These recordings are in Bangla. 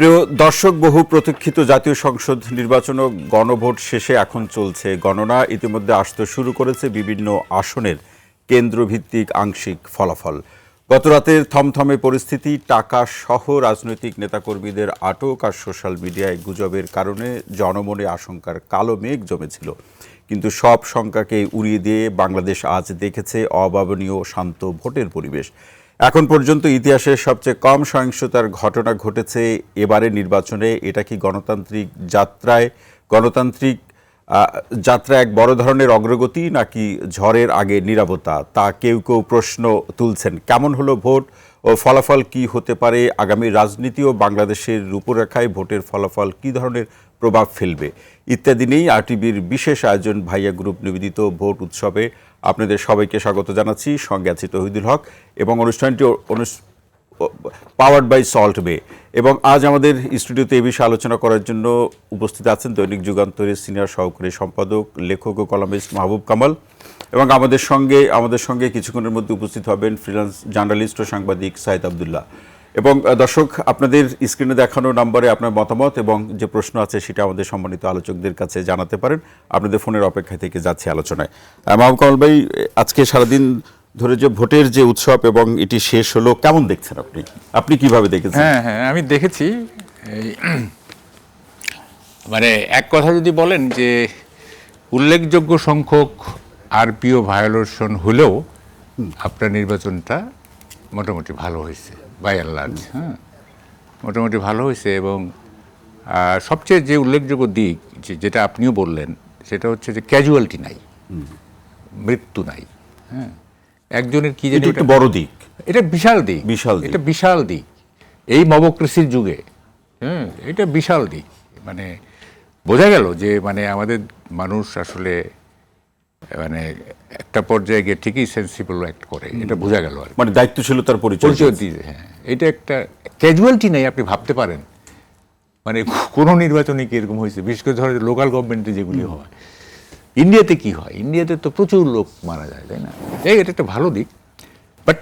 প্রিয় দর্শক, বহু প্রতীক্ষিত জাতীয় সংসদ নির্বাচন ও গণভোট শেষে এখন চলছে গণনা। ইতিমধ্যে আসতে শুরু করেছে বিভিন্ন আসনের কেন্দ্রভিত্তিক আংশিক ফলাফল। গতরাতের থমথমে পরিস্থিতি, টাকা সহ রাজনৈতিক নেতাকর্মীদের আটক আর সোশ্যাল মিডিয়ায় গুজবের কারণে জনমনে আশঙ্কার কালো মেঘ জমেছিল। কিন্তু সব শঙ্কাকে উড়িয়ে দিয়ে বাংলাদেশ আজ দেখেছে অভাবনীয় শান্ত ভোটের পরিবেশ। এখন পর্যন্ত ইতিহাসের সবচেয়ে কম সহিংসতার ঘটনা ঘটেছে এবারের নির্বাচনে। এটা কি গণতান্ত্রিক যাত্রা এক বড় ধরনের অগ্রগতি, নাকি ঝড়ের আগে নীরবতা? তা কেউ কেউ প্রশ্ন তুলছেন। কেমন হলো ভোট ও ফলাফল কি হতে পারে আগামী রাজনীতি ও বাংলাদেশের রূপরেখায় ভোটের ফলাফল কি ধরনের প্রভাব ফেলবে ইত্যাদি নিয়েই আরটিভির বিশেষ আয়োজন ভাইয়া গ্রুপ নিবেদিত ভোট উৎসবে আপনাদের সবাইকে স্বাগত জানাচ্ছি। সঙ্গে আছি তৌহিদুল হক এবং অনুষ্ঠানটি পাওয়ার্ড বাই সল্ট বে। এবং আজ আমাদের স্টুডিওতে এই বিষয়ে আলোচনা করার জন্য উপস্থিত আছেন দৈনিক যুগান্তরের সিনিয়র সহকারী সম্পাদক, লেখক ও কলামিস্ট মাহবুব কামাল। এবং আমাদের সঙ্গে কিছুক্ষণের মধ্যে উপস্থিত হবেন ফ্রিল্যান্স জার্নালিস্ট ও সাংবাদিক সাইদ আবদুল্লাহ। এবং দর্শক, আপনাদের স্ক্রিনে দেখানো নম্বরে আপনার মতামত এবং যে প্রশ্ন আছে সেটা আমাদের সম্মানিত আলোচকদের কাছে জানাতে পারেন। আপনাদের ফোনের অপেক্ষায় থেকে যাচ্ছে আলোচনায়। মাহবুব কামাল ভাই, আজকে সারাদিন ধরে যে ভোটের যে উৎসব এবং এটি শেষ হলো, কেমন দেখছেন আপনি কিভাবে দেখেছেন? হ্যাঁ, আমি দেখেছি। মানে এক কথা যদি বলেন যে উল্লেখযোগ্য সংখ্যক আরপিও ভায়োলেশন হলেও আপনার নির্বাচনটা মোটামুটি ভালো হয়েছে, বাই অ্যান্ড লার্জ। হ্যাঁ, মোটামুটি ভালো হয়েছে। এবং সবচেয়ে যে উল্লেখযোগ্য দিক যেটা আপনিও বললেন, সেটা হচ্ছে যে ক্যাজুয়ালিটি নাই, মৃত্যু নাই। হ্যাঁ, একজনের কি জানি একটা বড় দিক, এটা বিশাল দিক, এটা বিশাল দিক এই মবক্রেসির যুগে। এটা বিশাল দিক। মানে বোঝা গেল যে মানে আমাদের মানুষ আসলে মানে একটা পর্যায়ে গিয়ে ঠিকই সেন্সিবল অ্যাক্ট করে, এটা বোঝা গেল। আর মানে দায়িত্বশীলতার পরিচয় দিয়েছে। হ্যাঁ, এটা একটা ক্যাজুয়ালিটি নেই, আপনি ভাবতে পারেন। মানে কোনো নির্বাচনে কি এরকম হয়েছে? বিশেষ করে ধরেন লোকাল গভর্নমেন্টে যেগুলি হয়। ইন্ডিয়াতে কি হয়? ইন্ডিয়াতে তো প্রচুর লোক মারা যায়, তাই না? এটা একটা ভালো দিক। বাট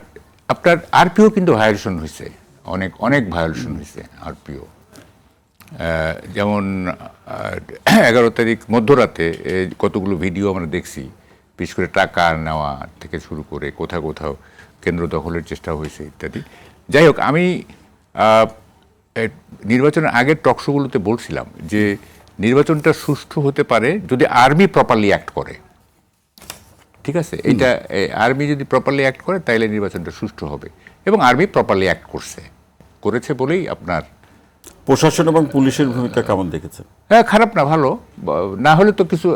আপনার আরপিও কিন্তু ভায়োলেশন হয়েছে, অনেক অনেক ভায়োলেশন হয়েছে আরপিও। যেমন 11 তারিখ মধ্যরাতে কতগুলো ভিডিও আমরা দেখছি, বিশেষ করে টাকা নেওয়া থেকে শুরু করে কোথাও কোথাও কেন্দ্র দখলের চেষ্টা হয়েছে ইত্যাদি। যাই হোক, আমি নির্বাচনের আগের টকশোগুলোতে বলছিলাম যে নির্বাচনটা সুষ্ঠু হতে পারে যদি আর্মি প্রপারলি অ্যাক্ট করে। ঠিক আছে, এটা আর্মি যদি প্রপারলি অ্যাক্ট করে তাইলে নির্বাচনটা সুষ্ঠু হবে। এবং আর্মি প্রপারলি অ্যাক্ট করেছে বলেই আপনার প্রশাসন এবং পুলিশের ভূমিকা কেমন দেখেছেন? হ্যাঁ, খারাপ না, ভালো। না হলে তো কিছু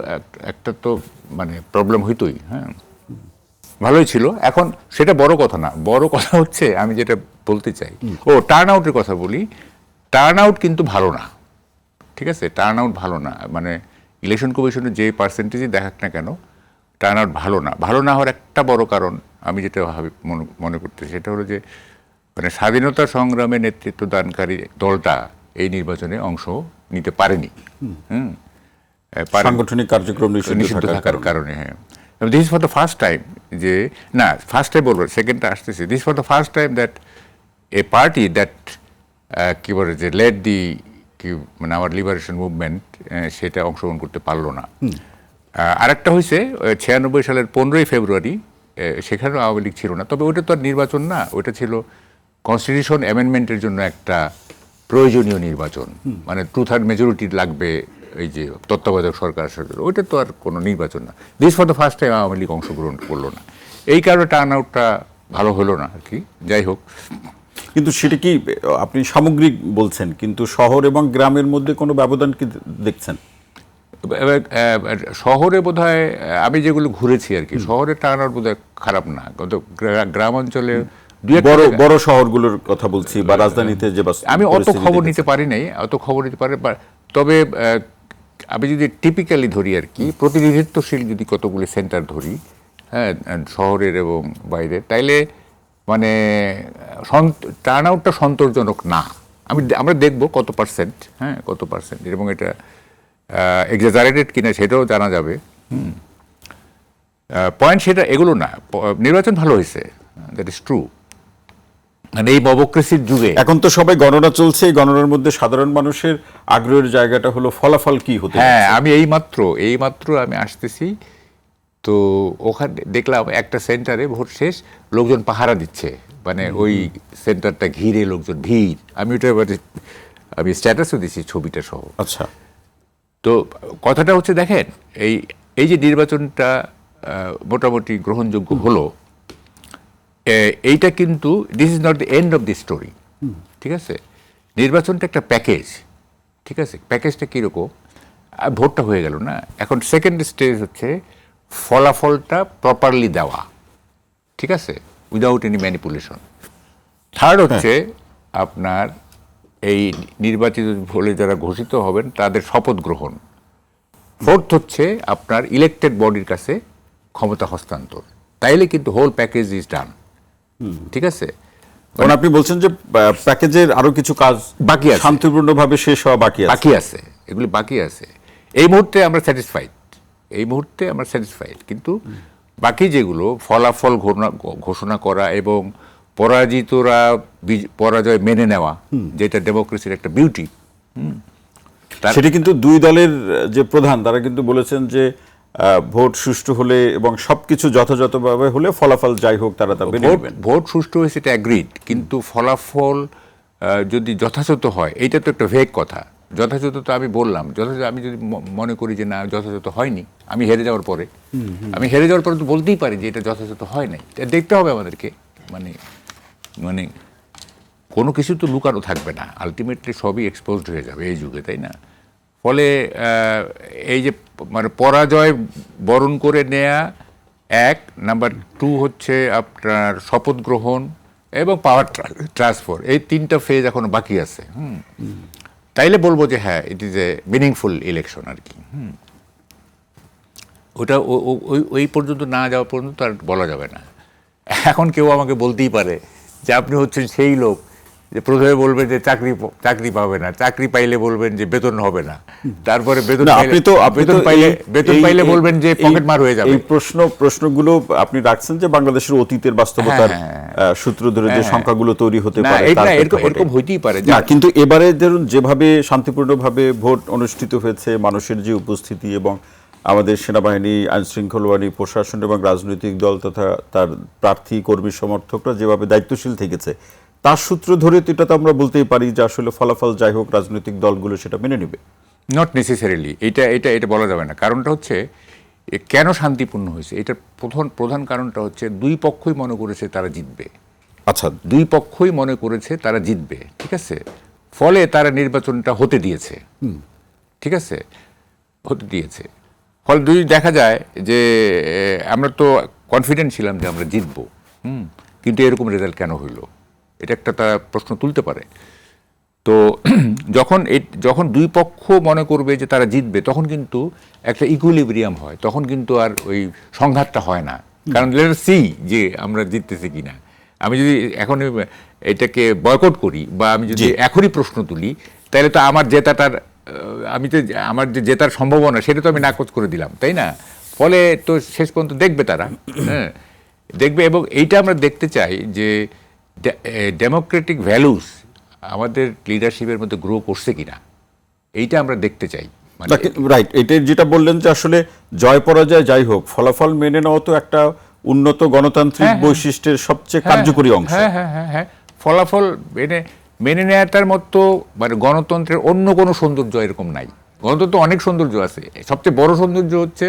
একটা তো মানে প্রবলেম হইতোই। হ্যাঁ, ভালোই ছিল। এখন সেটা বড় কথা না, বড় কথা হচ্ছে আমি যেটা বলতে চাই, টার্ন আউটের কথা বলি। টার্ন আউট কিন্তু ভালো না। ঠিক আছে, টার্ন আউট ভালো না। মানে ইলেকশন কমিশনের যে পার্সেন্টেজই দেখাক না কেন, টার্ন আউট ভালো না। ভালো না হওয়ার একটা বড় কারণ আমি যেটা মনে করতে, সেটা হলো যে মানে স্বাধীনতা সংগ্রামে নেতৃত্ব দানকারী দলটা এই নির্বাচনে অংশ নিতে পারেনি। সাংগঠনিক কার্যক্রম নিষিদ্ধ থাকার কারণে। হ্যাঁ, this for the first time, যে না ফার্স্ট টাইম বলবো, সেকেন্ডটা আসতেছে। This for the first time that a party that কি বলে যে লেড দি মানে আমার লিবারেশন মুভমেন্ট, সেটা অংশগ্রহণ করতে পারলো না। আরেকটা হয়েছে 96 সালের 15ই ফেব্রুয়ারি, সেখানেও আওয়ামী লীগ ছিল না। তবে ওইটা তো আর নির্বাচন না, ওইটা ছিল কনস্টিটিউশন অ্যামেন্ডমেন্টের জন্য একটা প্রয়োজনীয় নির্বাচন। মানে 2/3 মেজরিটি লাগবে এই যে তত্ত্বাবধায়ক সরকার, ওইটা তো আর কোনো নির্বাচন না। This for the first time Awami League অংশগ্রহণ করলো না। এই কারণে টার্ন আউটটা ভালো হলো না আর কি। যাই হোক, কিন্তু সেটা কি আপনি সামগ্রিক বলছেন, কিন্তু শহর এবং গ্রামের মধ্যে কোনো ব্যবধান কি দেখছেন? শহরে বোধহয় আমি যেগুলো ঘুরেছি আর কি, শহরে টার্ন আউট বোধহয় খারাপ না, কিন্তু গ্রাম অঞ্চলে বড় শহরগুলোর কথা বলছি বা রাজধানীতে যে আমি অত খবর নিতে পারি নাই, তবে আমি যদি টিপিক্যালি ধরি আর কি, প্রতিনিধিত্বশীল যদি কতগুলি সেন্টার ধরি, হ্যাঁ, শহরের এবং বাইরে, তাইলে মানে টার্ন আউটটা সন্তোষজনক না। আমরা দেখবো কত পার্সেন্ট, হ্যাঁ, কত পার্সেন্ট, এবং এটা এক্সাজারেটেড কিনা সেটাও জানা যাবে। পয়েন্ট সেটা এগুলো না। নির্বাচন ভালো হয়েছে, দ্যাট ইজ ট্রু। মানে এই মবক্রেসির যুগে এখন তো সবাই গণনা চলছে, এই গণনার মধ্যে সাধারণ মানুষের আগ্রহের জায়গাটা হলো ফলাফল কি হতে হ্যাঁ, যাচ্ছে। আমি এইমাত্র আমি আসতেছি, তো ওখানে দেখলাম একটা সেন্টারে ভোট শেষ, লোকজন পাহারা দিচ্ছে, মানে ওই সেন্টারটা ঘিরে লোকজন ভিড়। আমি ওটা আমি স্ট্যাটাসও দিছি ছবিটা সহ। আচ্ছা, তো কথাটা হচ্ছে দেখেন, এই এই যে নির্বাচনটা মোটামুটি গ্রহণযোগ্য হলো, এইটা কিন্তু this is not the end of the story. ঠিক আছে, নির্বাচনটা একটা প্যাকেজ। ঠিক আছে, প্যাকেজটা কীরকম, ভোটটা হয়ে গেল না, এখন সেকেন্ড স্টেজ হচ্ছে ফলাফলটা প্রপারলি দেওয়া। ঠিক আছে, উইদাউট এনি ম্যানিপুলেশন। থার্ড হচ্ছে আপনার এই নির্বাচিত হলে যারা ঘোষিত হবেন তাদের শপথ গ্রহণ। ফোর্থ হচ্ছে আপনার ইলেক্টেড বডির কাছে ক্ষমতা হস্তান্তর। তাইলে কিন্তু হোল প্যাকেজ ইজ ডান। ঠিক আছে, কারণ আপনি বলছেন যে প্যাকেজের আরো কিছু কাজ বাকি আছে, শান্তিপূর্ণভাবে শেষ হওয়া বাকি আছে। এগুলি বাকি আছে। এই মুহূর্তে আমরা স্যাটিসফাইড, কিন্তু বাকি যেগুলো ফলাফল ঘোষণা করা এবং পরাজিতরা পরাজয় মেনে নেওয়া, যেটা ডেমোক্রেসির একটা বিউটি। সেটা কিন্তু দুই দলের যে প্রধান তারা কিন্তু বলেছেন যে ভোট সুষ্ঠু হলে এবং সবকিছু যথাযথভাবে হলে ফলাফল যাই হোক তারা তা মেনে নেবেন। ভোট সুষ্ঠু হয়েছে, এটা অ্যাগ্রিড, কিন্তু ফলাফল যদি যথাযথ হয়, এইটা তো একটা ভেগ কথা। যথাযথ তো আমি বললাম, আমি যদি মনে করি যে না যথাযথ হয়নি, আমি হেরে যাওয়ার পরে তো বলতেই পারি যে এটা যথাযথ হয় নাই। এটা দেখতে হবে আমাদেরকে, মানে কোনো কিছু তো লুকানো থাকবে না, আলটিমেটলি সবই এক্সপোজড হয়ে যাবে এই যুগে, তাই না? ফলে এই যে মানে পরাজয় বরণ করে নেয়া এক, নাম্বার টু হচ্ছে আপনার শপথ গ্রহণ এবং পাওয়ার ট্রান্সফার, এই তিনটা ফেজ এখনো বাকি আছে। তাইলে বলবো যে হ্যাঁ, it is a meaningful election আর কি। ওটা ওই পর্যন্ত না যাওয়া পর্যন্ত আর বলা যাবে না। এখন কেউ আমাকে বলতেই পারে যে আপনি হচ্ছেন সেই লোক যে প্রথমে বলবেন যে চাকরি পাবে না, চাকরি পাইলে বলবেন যে বেতন হবে না, তারপরে বেতন পাইলে বলবেন যে পকেট মার হয়ে যাবে। এই প্রশ্নগুলো আপনি রাখছেন যে বাংলাদেশের অতীতের বাস্তবতার সূত্র ধরে যে সংখ্যাগুলো তৈরি হতে পারে, এরকম হইতেই পারে না, কিন্তু এবারে ধরুন যেভাবে শান্তিপূর্ণভাবে ভোট অনুষ্ঠিত হয়েছে, মানুষের যে উপস্থিতি এবং আমাদের সেনাবাহিনী, আইনশৃঙ্খলা বাহিনী, প্রশাসন এবং রাজনৈতিক দল তথা তার প্রার্থী, কর্মী, সমর্থকরা যেভাবে দায়িত্বশীল থেকেছে, তার সূত্র ধরে তো এটা তো আমরা বলতেই পারি যে আসলে ফলাফল যাই হোক রাজনৈতিক দলগুলো সেটা মেনে নেবে। নট নেসেসারিলি, এটা বলা যাবে না। কারণটা হচ্ছে কেন শান্তিপূর্ণ হয়েছে, এটার প্রধান কারণটা হচ্ছে দুই পক্ষই মনে করেছে তারা জিতবে। আচ্ছা, দুই পক্ষই মনে করেছে তারা জিতবে, ঠিক আছে, ফলে তারা নির্বাচনটা হতে দিয়েছে। ঠিক আছে, হতে দিয়েছে। ফলে যদি দেখা যায় যে আমরা তো কনফিডেন্ট ছিলাম যে আমরা জিতবো, কিন্তু এরকম রেজাল্ট কেন হইলো, এটা একটা তারা প্রশ্ন তুলতে পারে। তো যখন দুই পক্ষ মনে করবে যে তারা জিতবে, তখন কিন্তু একটা ইকুইলিব্রিয়াম হয়, তখন কিন্তু আর ওই সংঘাতটা হয় না। কারণ লেট সি যে আমরা জিততেছি কিনা। আমি যদি এখন এটাকে বয়কট করি বা আমি যদি এখনই প্রশ্ন তুলি, তাহলে তো আমার যে জেতার সম্ভাবনা সেটা তো আমি নাকচ করে দিলাম, তাই না? ফলে তো শেষ পর্যন্ত দেখবে তারা, হ্যাঁ দেখবে। এবং এইটা আমরা দেখতে চাই যে ডেমোক্রেটিক ভ্যালুস আমাদের লিডারশিপের মধ্যে গ্রো করছে কিনা, এইটা আমরা দেখতে চাই। রাইট, এটা যেটা বললেন যে আসলে জয় পরাজয় যাই হোক ফলাফল মেনে নেওয়া তো একটা উন্নত গণতান্ত্রিক বৈশিষ্ট্যের সবচেয়ে কার্যকরী অংশ। হ্যাঁ, ফলাফল মেনে নেওয়াটার মতো মানে গণতন্ত্রের অন্য কোনো সৌন্দর্য এরকম নাই। গণতন্ত্র অনেক সৌন্দর্য আছে, সবচেয়ে বড় সৌন্দর্য হচ্ছে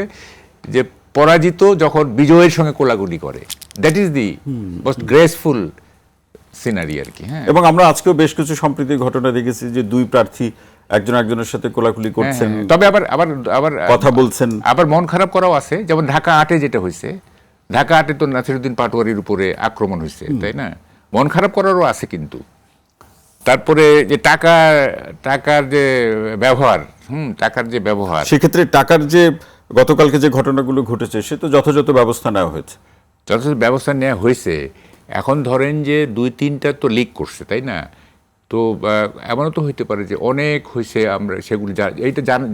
যে পরাজিত যখন বিজয়ের সঙ্গে কোলাকুলি করে, that is the most graceful scenery আর কি। হ্যাঁ, এবং আমরা আজকেও বেশ কিছু সম্প্রীতির ঘটনা দেখেছি যে দুই প্রার্থী একজন একজনের সাথে কোলাকুলি করছেন, তবে আবার কথা বলছেন, আবার মন খারাপ করাও আছে। যেমন ঢাকা 8-এ যেটা হয়েছে, ঢাকা 8-এ তো নাসিরউদ্দিন পাটোয়ারির উপরে আক্রমণ হয়েছে, তাই না? মন খারাপ করারও আছে কিন্তু। তারপরে যে টাকার যে ব্যবহার, সেক্ষেত্রে টাকার যে গতকালকে যে ঘটনাগুলো ঘটেছে সে তো যথাযথ ব্যবস্থা নেওয়া হয়েছে। এখন ধরেন যে 2-3টা তো লিক করছে, তাই না? তো এমনও তো হইতে পারে যে অনেক হয়েছে, আমরা সেগুলি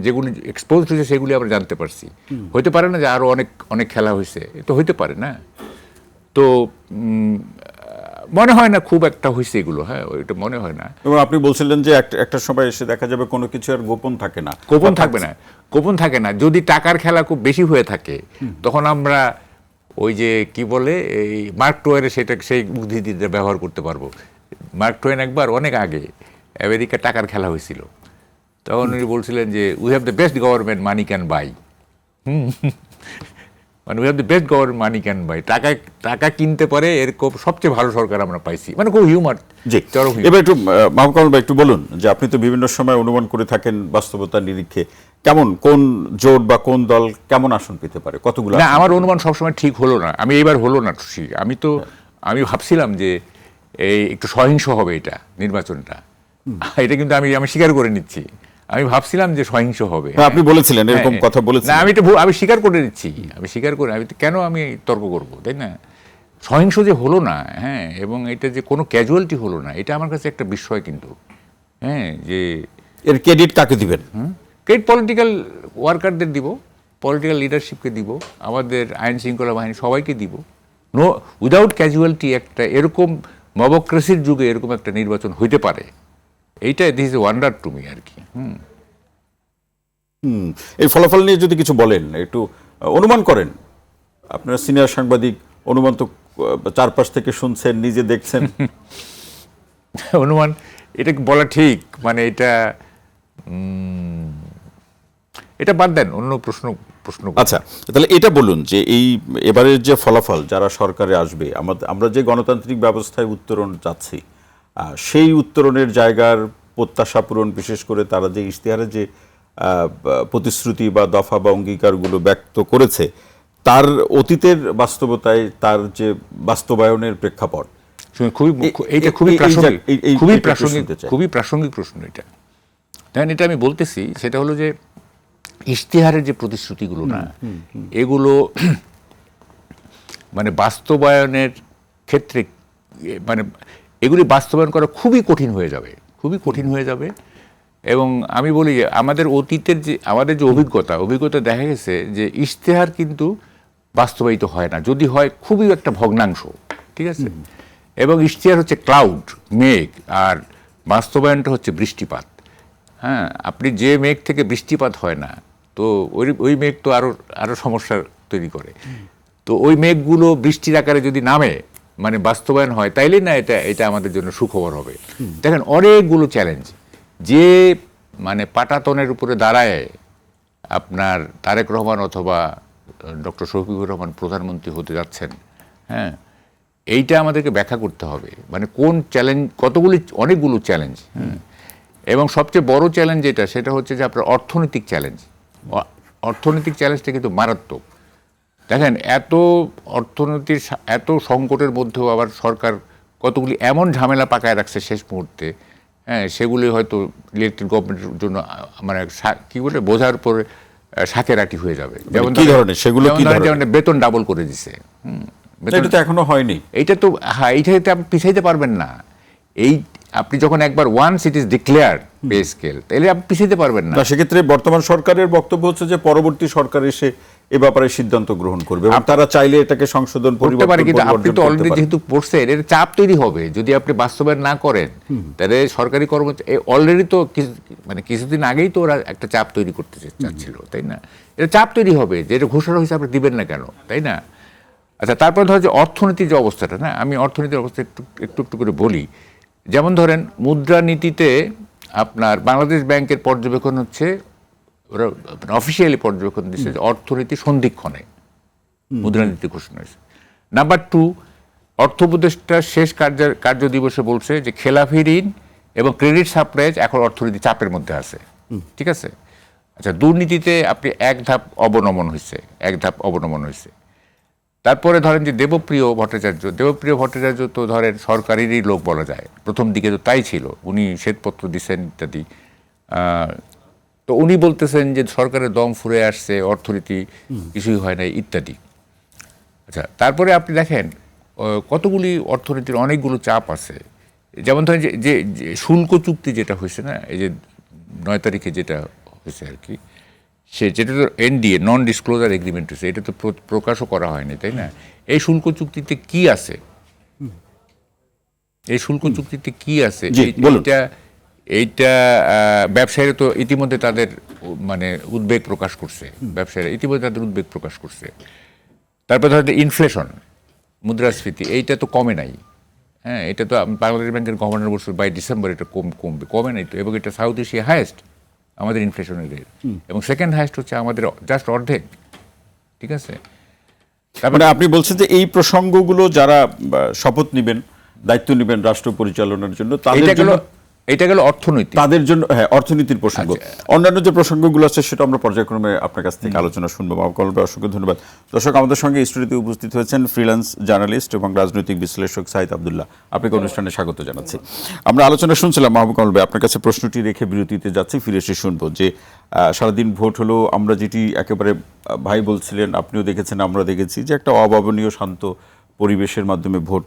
যেগুলি এক্সপোজ হয়েছে সেগুলি আমরা জানতে পারছি। হইতে পারে না যে আরও অনেক খেলা হয়েছে, তো হইতে পারে না। তো মনে হয় না খুব একটা হয়েছে এগুলো, হ্যাঁ ওইটা মনে হয় না। এবং আপনি বলছিলেন যে একটা সময় এসে দেখা যাবে কোনো কিছু আর গোপন থাকে না, গোপন থাকবে না, গোপন থাকে না। যদি টাকার খেলা খুব বেশি হয়ে থাকে তখন আমরা ওই যে কি বলে এই মার্ক টোয়েনের সেই বুদ্ধিটা ব্যবহার করতে পারবো। মার্ক টোয়েন একবার অনেক আগে আমেরিকা টাকার খেলা হয়েছিল, তখন উনি বলছিলেন যে we have the best government money can buy. মানে we have the best government money can buy, টাকা কিনতে পারে এরকম সবচেয়ে ভালো সরকার আমরা পাইছি। মানে খুব হিউমার। জি, এবার একটু মাহবুব কামাল ভাই একটু বলুন যে আপনি তো বিভিন্ন সময় অনুমান করে থাকেন বাস্তবতার নিরীক্ষে, কেমন কোন জোট বা কোন দল কেমন আসন পেতে পারে, কতগুলো? না, আমার অনুমান সবসময় ঠিক হলো না, আমি এইবার হলো না ঠিক। আমি ভাবছিলাম যে এই একটু সহিংস হবে এটা নির্বাচনটা, এটা কিন্তু আমি স্বীকার করে নিচ্ছি। আমি ভাবছিলাম যে সহিংস হবে। আপনি বলেছিলেন, এরকম কথা বলেছিলেন। না, আমি স্বীকার করে নিচ্ছি, কেন আমি তর্ক করব, তাই না? সহিংস যে হলো না, হ্যাঁ, এবং এটা যে কোনো ক্যাজুয়ালিটি হলো না, এটা আমার কাছে একটা বিস্ময় কিন্তু। হ্যাঁ, যে এর ক্রেডিট কাকে দিবেন? ক্রেডিট পলিটিক্যাল ওয়ার্কারদের দিব, পলিটিক্যাল লিডারশিপকে দিব, আমাদের আইন শৃঙ্খলা বাহিনী সবাইকে দিব। নো, উইদাউট ক্যাজুয়ালিটি একটা এরকম মবক্রেসির যুগে এরকম একটা নির্বাচন হইতে পারে, এইটা this is wonder to me আর কি। এই ফলাফল নিয়ে যদি কিছু বলেন, একটু অনুমান করেন, আপনারা সিনিয়র সাংবাদিক, অনুমান তো চারপাশ থেকে শুনছেন, নিজে দেখছেন। অনুমান এটা বলা ঠিক, মানে এটা বাদ দেন, অন্য প্রশ্ন। আচ্ছা, তাহলে এটা বলুন যে এই এবারের যে ফলাফল, যারা সরকারে আসবে, আমরা যে গণতান্ত্রিক ব্যবস্থায় উত্তরণ চাচ্ছি, সেই উত্তরণের জায়গার প্রত্যাশা পূরণ, বিশেষ করে তারা যে ইশতেহারে যে প্রতিশ্রুতি বা দফা বা অঙ্গীকারগুলো ব্যক্ত করেছে, তার অতীতের বাস্তবতায় তার যে বাস্তবায়নের প্রেক্ষাপট, খুবই প্রাসঙ্গিক প্রশ্ন এটা। দেখেন, এটা আমি বলতেছি, সেটা হলো যে ইশতেহারের যে প্রতিশ্রুতিগুলো না, এগুলো মানে বাস্তবায়নের ক্ষেত্রে, মানে এগুলি বাস্তবায়ন করা খুবই কঠিন হয়ে যাবে। এবং আমি বলি যে আমাদের অতীতের আমাদের যে অভিজ্ঞতা দেখা গেছে যে ইশতেহার কিন্তু বাস্তবায়িত হয় না, যদি হয় খুবই একটা ভগ্নাংশ, ঠিক আছে? এবং ইশতেহার হচ্ছে ক্লাউড, মেঘ, আর বাস্তবায়নটা হচ্ছে বৃষ্টিপাত। হ্যাঁ, আপনি যে মেঘ থেকে বৃষ্টিপাত হয় না, তো ওই মেঘ তো আরো সমস্যা তৈরি করে। তো ওই মেঘগুলো বৃষ্টির আকারে যদি নামে, মানে বাস্তবায়ন হয়, তাইলে না এটা আমাদের জন্য সুখবর হবে। দেখেন, অনেকগুলো চ্যালেঞ্জ যে মানে পাটাতনের উপরে দাঁড়ায় আপনার তারেক রহমান অথবা ডক্টর শফিকুর রহমান প্রধানমন্ত্রী হতে যাচ্ছেন, হ্যাঁ, এইটা আমাদেরকে ব্যাখ্যা করতে হবে। মানে কোন চ্যালেঞ্জ, অনেকগুলো চ্যালেঞ্জ। এবং সবচেয়ে বড় চ্যালেঞ্জ সেটা হচ্ছে যে আপনার অর্থনৈতিক চ্যালেঞ্জটা কিন্তু মারাত্মক। দেখেন, এত সংকটের মধ্যেও আবার সরকার কতগুলি এমন ঝামেলা পাকায় রাখছে শেষ মুহূর্তে, হ্যাঁ, সেগুলি হয়তো ইলেকটেড গভর্নমেন্টের জন্য মানে কি বলে বোঝার পরে সাকেরাটি হয়ে যাবে। যেমন বেতন ডাবল করে দিছে, এটা তো এখনো হয়নি। এইটা তো, হ্যাঁ, এইটাতে আপনি পিছাইতে পারবেন না। আপনি যখন একবার once it is declare pay scale, তাহলে আপনি পিছাইতে পারবেন না। সেক্ষেত্রে বর্তমান সরকারের বক্তব্য হচ্ছে যে পরবর্তী সরকার এসে এ ব্যাপারে সিদ্ধান্ত গ্রহণ করবে, তারা চাইলে এটাকে সংশোধন করতে পারে। কিন্তু আপনি তো অলরেডি যেহেতু পড়ছেন, এর চাপ তৈরি হবে যদি আপনি বাস্তবায়ন না করেন। তাহলে সরকারি কর্মচারী অলরেডি তো মানে কিছুদিন আগেই তো ওরা একটা চাপ তৈরি করতে চাচ্ছিল, তাই না? এটা চাপ তৈরি হবে যে এটা ঘোষণা হয়েছে, আপনি দিবেন না কেন, তাই না? আচ্ছা, তারপরে ধরো যে অর্থনীতির যে অবস্থাটা, না, আমি অর্থনীতির অবস্থা একটু করে বলি। যেমন ধরেন, মুদ্রানীতিতে আপনার বাংলাদেশ ব্যাংকের পর্যবেক্ষণ হচ্ছে, ওরা অফিসিয়ালি পর্যবেক্ষণ দিচ্ছে যে অর্থনীতি সন্ধিক্ষণে মুদ্রানীতি ঘোষণা হয়েছে। নাম্বার 2, অর্থ উপদেষ্টার শেষ কার্য দিবসে বলছে যে খেলাফি ঋণ এবং ক্রেডিট সাপ্লাইজ এখন অর্থনীতি চাপের মধ্যে আছে, ঠিক আছে? আচ্ছা, দুর্নীতিতে আপনি এক ধাপ অবনমন হয়েছে। তারপরে ধরেন যে দেবপ্রিয় ভট্টাচার্য তো ধরেন সরকারেরই লোক বলা যায়, প্রথম দিকে তো তাই ছিল, উনি শ্বেতপত্র দিচ্ছেন ইত্যাদি। তো উনি বলতেছেন যে সরকারের দম ফুরে আসছে, অর্থনীতি কিছুই হয় না ইত্যাদি। আচ্ছা, তারপরে আপনি দেখেন কতগুলি অর্থনীতির অনেকগুলো চাপ আছে। যেমন ধরেন যে শুল্ক চুক্তি যেটা হয়েছে না, এই যে 9 তারিখে যেটা হয়েছে আর কি, যেটা তো এনডিএ, নন ডিসক্লোজার এগ্রিমেন্ট হয়েছে, এটা তো প্রকাশও করা হয়নি, তাই না? এই শুল্ক চুক্তিতে কি আছে? এই শুল্ক চুক্তিতে কি আছে জি, বলুন। এইটা ব্যবসায়ীরা তো ইতিমধ্যে তাদের মানে উদ্বেগ প্রকাশ করছে, ব্যবসায়ীরা ইতিমধ্যে তাদের উদ্বেগ প্রকাশ করছে। তারপর ধরো ইনফ্লেশন, মুদ্রাস্ফীতি, এইটা তো কমে নাই। হ্যাঁ, এটা তো বাংলাদেশ ব্যাংকের গভর্নর বলছে বাই ডিসেম্বর এটা কমে নাই তো, এবং এটা সাউথ এশিয়া হায়েস্ট আমাদের ইনফ্লেশনের রেট, এবং সেকেন্ড হায়েস্ট হচ্ছে আমাদের জাস্ট অর্ধেক। ঠিক আছে, মানে আপনি বলছেন যে এই প্রসঙ্গগুলো যারা শপথ নেবেন, দায়িত্ব নেবেন রাষ্ট্র পরিচালনার জন্য, এটা গেল অর্থনৈতিক, তাদের জন্য, হ্যাঁ, অর্থনীতির প্রসঙ্গ। অন্যান্য যে প্রসঙ্গগুলো আছে সেটা আমরা পর্যায়ক্রমে আপনার কাছ থেকে আলোচনা শুনবো। কলবে অসংখ্য ধন্যবাদ। দর্শক, আমাদের সঙ্গে স্টুডিওতে উপস্থিত হয়েছেন ফ্রিল্যান্স জার্নালিস্ট এবং রাজনৈতিক বিশ্লেষক সাইদ আব্দুল্লাহ। আপনাকে অনুষ্ঠানে স্বাগত জানাচ্ছি। আমরা আলোচনা শুনছিলাম মাহবুব কলবে, আপনার কাছে প্রশ্নটি রেখে বিরতিতে যাচ্ছি, ফিরে এসে শুনবো যে সারাদিন ভোট হলো, আমরা যেটি একেবারে ভাই বলছিলেন, আপনিও দেখেছেন, আমরা দেখেছি যে একটা অভাবনীয় শান্ত পরিবেশের মাধ্যমে ভোট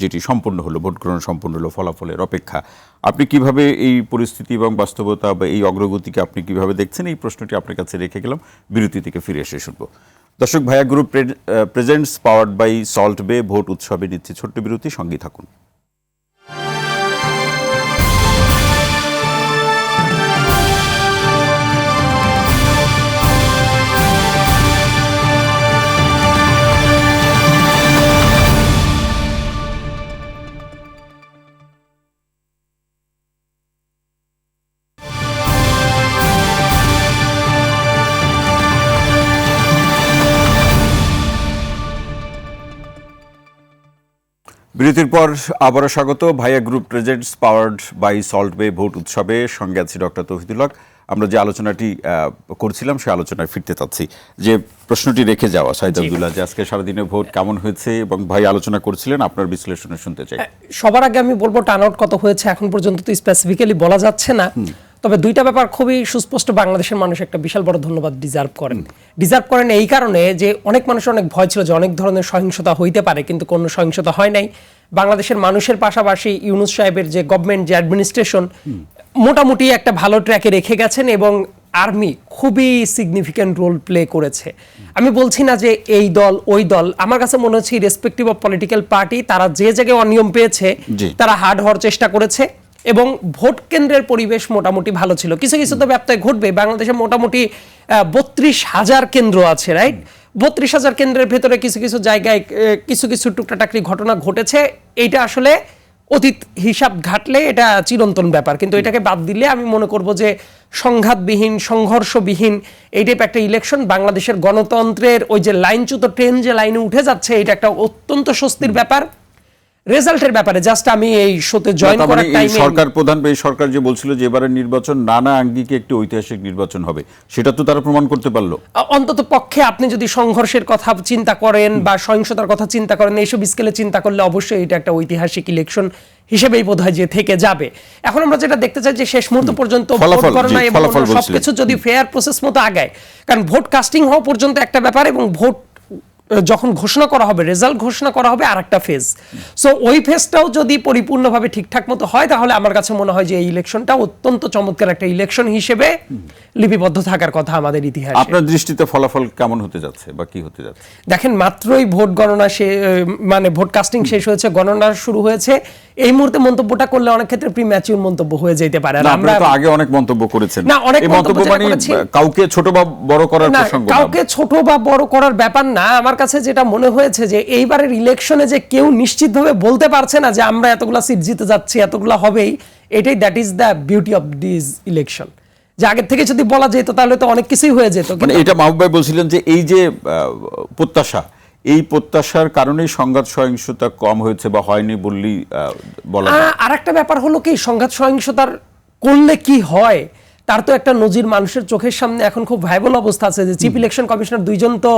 যেটি সম্পন্ন হলো, ভোট গ্রহণ সম্পন্ন হলো, ফলাফলের অপেক্ষা। আপনি কিভাবে এই পরিস্থিতি এবং বাস্তবতা বা এই অগ্রগতিকে আপনি কিভাবে দেখছেন, এই প্রশ্নটি আপনার কাছে রেখে গেলাম, বিরতি থেকে ফিরে এসে শুনবো। দর্শক, Bhaiya group presents powered by salt বে ভোট উৎসবে নিচ্ছে ছোট্ট বিরতি, সঙ্গেই থাকুন। বিরতির পর আবারও স্বাগত Bhaiya group presents powered by salt বে ভোট উৎসবে। সঙ্গে আছি ডক্টর তৌহিদুল হক। আমরা যে আলোচনাটি করছিলাম সেই আলোচনায় ফিরতে চাচ্ছি, যে প্রশ্নটি রেখে যাওয়া সাইদ আব্দুল্লাহ, যে আজকে সারাদিনে ভোট কেমন হয়েছে এবং ভাই আলোচনা করছিলেন, আপনার বিশ্লেষণে শুনতে চাই। সবার আগে আমি বলবো টার্ন আউট কত হয়েছে এখন পর্যন্ত তো স্পেসিফিক্যালি বলা যাচ্ছে না, তবে দুইটা ব্যাপার খুবই সুস্পষ্ট। বাংলাদেশের মানুষ একটা বিশাল বড় ধন্যবাদ ডিজার্ভ করেন এই কারণে যে অনেক মানুষের অনেক ভয় ছিল যে অনেক ধরনের সহিংসতা হইতে পারে, কিন্তু কোনো সহিংসতা হয় নাই। বাংলাদেশের মানুষের পাশাপাশি ইউনূস সাহেবের যে গভর্নমেন্ট, যে অ্যাডমিনিস্ট্রেশন মোটামুটি একটা ভালো ট্র্যাকে রেখে গেছেন, এবং আর্মি খুবই সিগনিফিক্যান্ট রোল প্লে করেছে। আমি বলছি না যে এই দল ওই দল, আমার কাছে মনে হচ্ছে রেসপেক্টিভ অফ পলিটিক্যাল পার্টি তারা যে জায়গায় অনিয়ম পেয়েছে তারা হার্ড হওয়ার চেষ্টা করেছে, এবং ভোট কেন্দ্রের পরিবেশ মোটামুটি ভালো ছিল। কিছু কিছু তো ব্যত্যয় ঘটবে, বাংলাদেশে মোটামুটি 32,000 কেন্দ্র আছে, রাইট? 32,000 কেন্দ্রের ভেতরে কিছু কিছু জায়গায় কিছু কিছু টুকটাটাকরি ঘটনা ঘটেছে। এইটা আসলে অতীত হিসাব ঘাটলে এটা চিরন্তন ব্যাপার, কিন্তু এটাকে বাদ দিলে আমি মনে করব যে সংঘাতবিহীন, সংঘর্ষবিহীন এই টাইপ একটা ইলেকশন বাংলাদেশের গণতন্ত্রের ওই যে লাইনচ্যুত ট্রেন যে লাইনে উঠে যাচ্ছে, এটা একটা অত্যন্ত স্বস্তির ব্যাপার। রেজাল্টের ব্যাপারে জাস্ট আমি এই শোতে জয়েন করার টাইমে সরকার প্রধান, এই সরকার যে বলছিল যে এবারের নির্বাচন নানা আঙ্গিকে একটি ঐতিহাসিক নির্বাচন হবে, সেটা তো তারা প্রমাণ করতে পারলো। অন্তত পক্ষে আপনি যদি সংঘর্ষের কথা চিন্তা করেন বা সহিংসতার কথা চিন্তা করেন, এইসব স্কেলে চিন্তা করলে অবশ্যই এটা একটা ঐতিহাসিক ইলেকশন হিসেবেই বোধহয় যে থেকে যাবে। এখন আমরা যেটা দেখতে চাই যে শেষ মুহূর্ত পর্যন্ত ভোট গণনা এবং সবকিছু যদি ফেয়ার প্রসেস মতো আগায়, কারণ ভোট কাস্টিং হওয়া পর্যন্ত একটা ব্যাপার, এবং ভোট যখন ঘোষণা করা হবে, রেজাল্ট ঘোষণা করা হবে আরেকটা ফেজ। সো ওই ফেজটাও যদি পরিপূর্ণভাবে ঠিকঠাক মতো হয়, তাহলে আমার কাছে মনে হয় যে এই ইলেকশনটা অত্যন্ত চমৎকার একটা ইলেকশন হিসেবে লিপিবদ্ধ থাকার কথা আমাদের ইতিহাসে। আপনার দৃষ্টিতে ফলাফল কেমন হতে যাচ্ছে বা কি হতে যাচ্ছে? দেখেন, মাত্রই ভোট গণনা মানে ভোট কাস্টিং শেষ হয়েছে, গণনা শুরু হয়েছে। এই মুহূর্তে মন্তব্যটা করলে অনেক ক্ষেত্রে প্রিম্যাচিউর মন্তব্য হয়ে যেতে পারে। আর আমরা তো আগে অনেক মন্তব্য করেছেন। না, অনেক মন্তব্য মানে কাউকে ছোট বা বড় করার প্রসঙ্গ না, কাউকে ছোট বা বড় করার ব্যাপার না। আমার কাছে যেটা মনে হয়েছে যে এইবারের ইলেকশনে যে কেউ নিশ্চিতভাবে বলতে পারছে না যে আমরা এতগুলা সিট জিতে যাচ্ছি, এতগুলা হবেই। এটাই that is the beauty of this election, যে আগে থেকে যদি বলা যেত তাহলে তো অনেক কিছুই হয়ে যেত। মানে এটা মাহবুব ভাই বলছিলেন যে এই যে প্রত্যাশা, এই প্রত্যাশার কারণেই সংঘাত সহিংসতা কম হয়েছে বা হয়নি বললেই বলা যায়। আর একটা ব্যাপার হলো কি, সংঘাত সহিংসতার করলে কি হয় তার তো একটা নজির মানুষের চোখের সামনে এখন খুব ভাইবল অবস্থা আছে, যে চিফ ইলেকশন কমিশনার 2 জন তো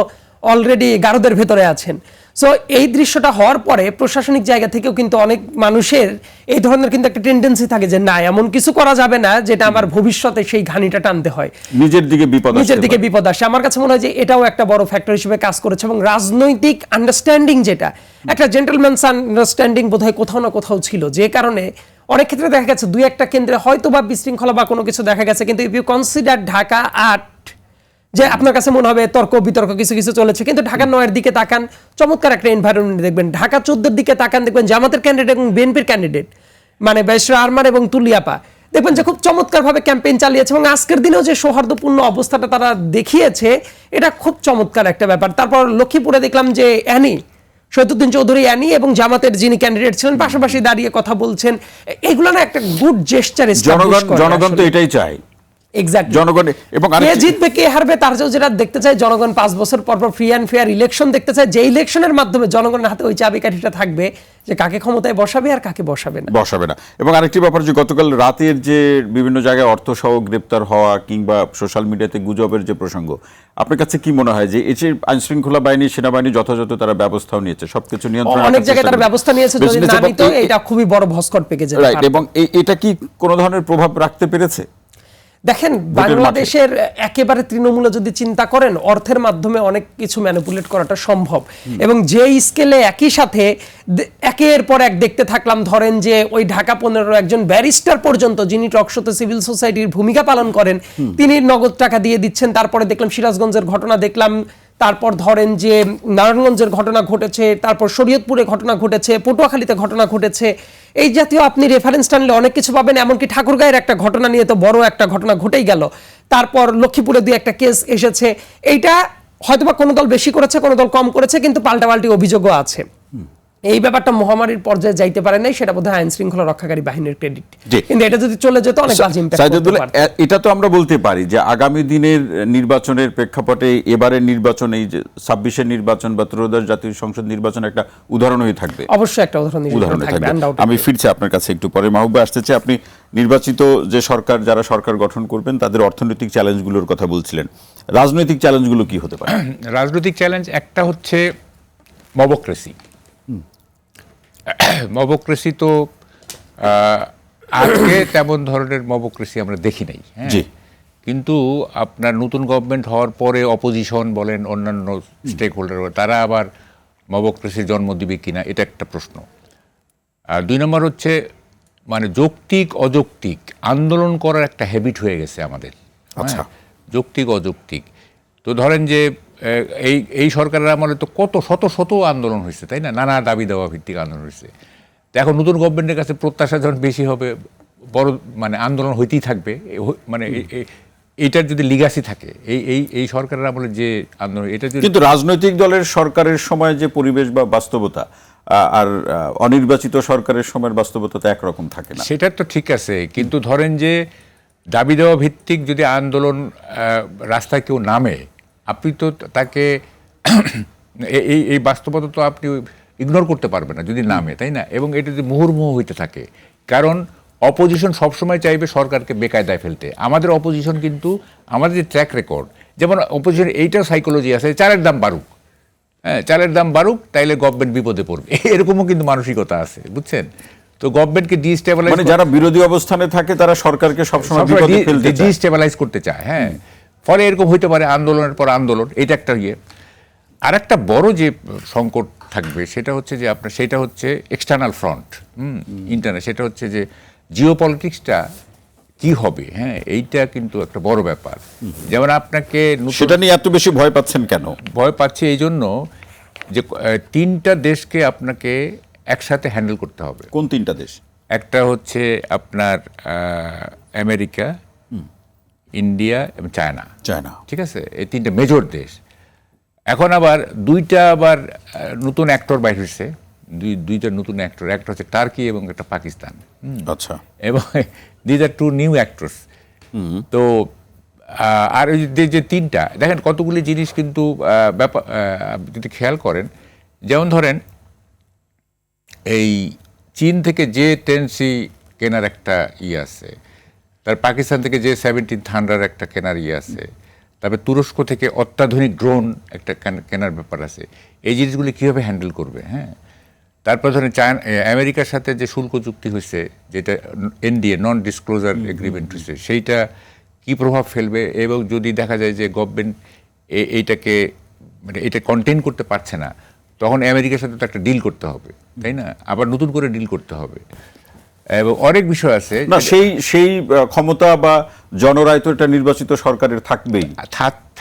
অলরেডি গারদের ভেতরে আছেন। সো এই দৃশ্যটা হওয়ার পরে প্রশাসনিক জায়গা থেকেও কিন্তু অনেক মানুষের এই ধরনের কিন্তু একটা টেন্ডেন্সি থাকে যে না, এমন কিছু করা যাবে না যেটা আমার ভবিষ্যতে সেই ঘানিটা টানতে হয়, নিজের দিকে বিপদ আসে। আমার কাছে মনে হয় যে এটাও একটা বড় ফ্যাক্টর হিসেবে কাজ করেছে, এবং রাজনৈতিক আন্ডারস্ট্যান্ডিং, যেটা একটা জেন্টলম্যানস আন্ডারস্ট্যান্ডিং বোধহয় কোথাও না কোথাও ছিল, যে কারণে অনেক ক্ষেত্রে দেখা গেছে 2-1টা কেন্দ্রে হয়তো বা বিশৃঙ্খলা বা কোনো কিছু দেখা গেছে, কিন্তু ইফ ইউ কনসিডার ঢাকা 8, যে আপনার কাছে মনে হবে তর্ক বিতর্ক কিছু কিছু চলেছে, কিন্তু ঢাকা 9-এর দিকে তাকান, চমৎকার একটা এনভায়রনমেন্ট দেখবেন। ঢাকা 14-এর দিকে তাকান, দেখবেন জামাতের ক্যান্ডিডেট এবং বিএনপির ক্যান্ডিডেট মানে বেশরা আরমান এবং তুলিয়াপা, দেখবেন যে খুব চমৎকারভাবে ক্যাম্পেইন চালিয়েছে এবং আজকের দিনেও যে সৌহার্দ্যপূর্ণ অবস্থাটা তারা দেখিয়েছে, এটা খুব চমৎকার একটা ব্যাপার। তারপর লক্ষ্মীপুরে দেখলাম যে অ্যানি শহীদুদ্দিন চৌধুরী অ্যানি এবং জামাতের যিনি ক্যান্ডিডেট ছিলেন পাশাপাশি দাঁড়িয়ে কথা বলছেন, এগুলো না একটা গুড জেস্টার। জনগণ তো এটাই চায়। এক্স্যাক্টলি। জনগণ এবং কে জিতবে কে হারবে তার চেয়েও যেটা দেখতে চায় জনগণ 5 বছর পর পর ফ্রি অ্যান্ড ফেয়ার ইলেকশন দেখতে চায়, যে ইলেকশনের মাধ্যমে জনগণের হাতে ওই চাবিকাঠিটা থাকবে যে কাকে ক্ষমতায় বসাবে আর কাকে বসাবে না। এবং আরেকটি ব্যাপার যে গতকাল রাতের যে বিভিন্ন জায়গায় অর্থসহ গ্রেপ্তার হওয়া কিংবা সোশ্যাল মিডিয়াতে গুজবের যে প্রসঙ্গ, আপনার কাছে কি মনে হয় যে এই যে আইনশৃঙ্খলা বাহিনী সেনাবাহিনী যথাযথ তারা ব্যবস্থাও নিয়েছে, সবকিছু নিয়ন্ত্রণে অনেক জায়গায় তারা ব্যবস্থা নিয়েছে, যদি না নিত এটা খুবই বড় ভস্কট পেকে যেতে পারে। এবং এটা কি কোনো ধরনের প্রভাব রাখতে পেরেছে? দেখেন বাংলাদেশের একেবারে তৃণমূলে যদি চিন্তা করেন, অর্থের মাধ্যমে অনেক কিছু ম্যানিপুলেট করাটা সম্ভব, এবং যে স্কেলে একই সাথে একের পর এক দেখতে থাকলাম, ধরেন যে ওই ঢাকা 15 একজন ব্যারিস্টার পর্যন্ত যিনি টকশোতে সিভিল সোসাইটির ভূমিকা পালন করেন, তিনি নগদ টাকা দিয়ে দিচ্ছেন। তারপরে দেখলাম সিরাজগঞ্জের ঘটনা দেখলাম, তারপর ধরেন যে নারায়ণগঞ্জের ঘটনা ঘটেছে, তারপর শরীয়তপুরে ঘটনা ঘটেছে, পটুয়াখালীতে ঘটনা ঘটেছে। এই জাতীয় আপনি রেফারেন্স টানলে অনেক কিছু পাবেন। এমনকি ঠাকুরগাঁয়ের একটা ঘটনা নিয়ে তো বড় একটা ঘটনা ঘটেই গেল। তারপর লক্ষ্মীপুরে 2-একটা কেস এসেছে। এইটা হয়তোবা কোনো দল বেশি করেছে, কোনো দল কম করেছে, কিন্তু পাল্টাপাল্টি অভিযোগও আছে। এই ব্যাপারটা মহামারীর পর্যায়ে যাইতে পারে নাই, সেটা বোধহয় আইন শৃঙ্খলা রক্ষাকারী বাহিনীর ক্রেডিট, কিন্তু এটা যদি চলে যেত অনেক বাজে ইমপ্যাক্ট করতে পারত। এটা তো আমরা বলতে পারি যে আগামী দিনের নির্বাচনের প্রেক্ষাপটে এবারের নির্বাচন, এই যে 26-এর নির্বাচন বা ত্রয়োদশ জাতীয় সংসদ নির্বাচন একটা উদাহরণ হয়ে থাকবে। অবশ্যই একটা উদাহরণ থাকবে। আমি ফিরছি আপনার কাছে একটু পরে। মাহবুব আসতে চাই, আপনি নির্বাচিত যে সরকার, যারা সরকার গঠন করবেন তাদের অর্থনৈতিক চ্যালেঞ্জগুলোর কথা বলছিলেন, রাজনৈতিক চ্যালেঞ্জগুলো কি হতে পারে? রাজনৈতিক চ্যালেঞ্জ একটা হচ্ছে মবক্রেসি। মবক্রেসি তো আজকে তেমন ধরনের মবক্রেসি আমরা দেখি নাই, হ্যাঁ, কিন্তু আপনার নতুন গভর্নমেন্ট হওয়ার পরে অপোজিশন বলেন, অন্যান্য স্টেক হোল্ডার, তারা আবার মবক্রেসির জন্ম দিবে কিনা, এটা একটা প্রশ্ন। আর 2 নম্বর হচ্ছে মানে যৌক্তিক অযৌক্তিক আন্দোলন করার একটা হ্যাবিট হয়ে গেছে আমাদের। আচ্ছা, যৌক্তিক অযৌক্তিক তো ধরেন যে এই সরকারের আমলে তো কত শত আন্দোলন হয়েছে, তাই না? নানা দাবি দেওয়া ভিত্তিক আন্দোলন হয়েছে। তো এখন নতুন গভর্নমেন্টের কাছে প্রত্যাশা যখন বেশি হবে, বড় মানে আন্দোলন হইতেই থাকবে, মানে এইটার যদি লিগাসি থাকে এই সরকারের আমলে যে আন্দোলন, এটা যদি, কিন্তু রাজনৈতিক দলের সরকারের সময় যে পরিবেশ বা বাস্তবতা আর অনির্বাচিত সরকারের সময়ের বাস্তবতা তো একরকম থাকে না। সেটা তো ঠিক আছে, কিন্তু ধরেন যে দাবি দেওয়া ভিত্তিক যদি আন্দোলন রাস্তায় কেউ নামে, আপনি তো তাকে এই বাস্তবতা তো আপনি ইগনোর করতে পারবেন না যদি নামে, তাই না? এবং এটা যদি মুহুর্মুহু হইতে থাকে, কারণ অপোজিশন সবসময় চাইবে সরকারকে বেকায়দায় ফেলতে। আমাদের অপোজিশন কিন্তু, আমাদের যে ট্র্যাক রেকর্ড, যেমন অপোজিশন এইটাও সাইকোলজি আছে, চালের দাম বাড়ুক, হ্যাঁ, চালের দাম বাড়ুক, তাইলে গভর্নমেন্ট বিপদে পড়বে, এরকমও কিন্তু মানসিকতা আছে, বুঝছেন? তো গভর্নমেন্টকে ডিস্টেবিলাইজ, মানে যারা বিরোধী অবস্থানে থাকে তারা সরকারকে সবসময় বিপদে ফেলতে চায়, ডিস্টেবিলাইজ করতে চায়, হ্যাঁ। ফলে এরকম হইতে পারে আন্দোলনের পর আন্দোলন, এটা একটা ইয়ে। আর একটা বড় যে সংকট থাকবে সেটা হচ্ছে যে আপনার, সেটা হচ্ছে এক্সটার্নাল ফ্রন্ট, ইন্টারনাল, সেটা হচ্ছে যে জিও পলিটিক্সটা কি হবে, হ্যাঁ, এইটা কিন্তু একটা বড় ব্যাপার। যেমন আপনাকে সেটা নিয়ে এত বেশি ভয় পাচ্ছেন কেন? ভয় পাচ্ছে এই জন্য যে 3টা দেশকে আপনাকে একসাথে হ্যান্ডেল করতে হবে। কোন 3টা দেশ? একটা হচ্ছে আপনার আমেরিকা, ইন্ডিয়া এবং চায়না, ঠিক আছে? এই 3টা মেজর দেশ। এখন আবার 2টা আবার নতুন অ্যাক্টর বাইর হয়েছে, দুইটা নতুন অ্যাক্টর, একটা হচ্ছে টার্কি এবং একটা পাকিস্তান। আচ্ছা, এবং দিজ আর 2 নিউ অ্যাক্টরস। তো আর ওই যে 3টা দেখেন কতগুলি জিনিস কিন্তু ব্যাপার যদি খেয়াল করেন, যেমন ধরেন এই চীন থেকে যে 10C কেনার একটা ইয়ে আছে, তার পাকিস্তান থেকে যে 17 থান্ডার একটা কেনার ইয়ে আছে, তারপরে তুরস্ক থেকে অত্যাধুনিক ড্রোন একটা কেনার ব্যাপার আছে। এই জিনিসগুলি কীভাবে হ্যান্ডেল করবে, হ্যাঁ? তারপর ধরেন আমেরিকার সাথে যে শুল্ক চুক্তি হয়েছে, যেটা NDA, নন ডিসক্লোজার এগ্রিমেন্ট হয়েছে, সেইটা কী প্রভাব ফেলবে, এবং যদি দেখা যায় যে গভর্নমেন্ট এইটাকে মানে এটা কন্টেইন করতে পারছে না, তখন আমেরিকার সাথে তো একটা ডিল করতে হবে, তাই না? আবার নতুন করে ডিল করতে হবে। এবং অনেক বিষয় আছে না সেই ক্ষমতা বা জনরায় তো এটা নির্বাচিত সরকারের থাকবেই।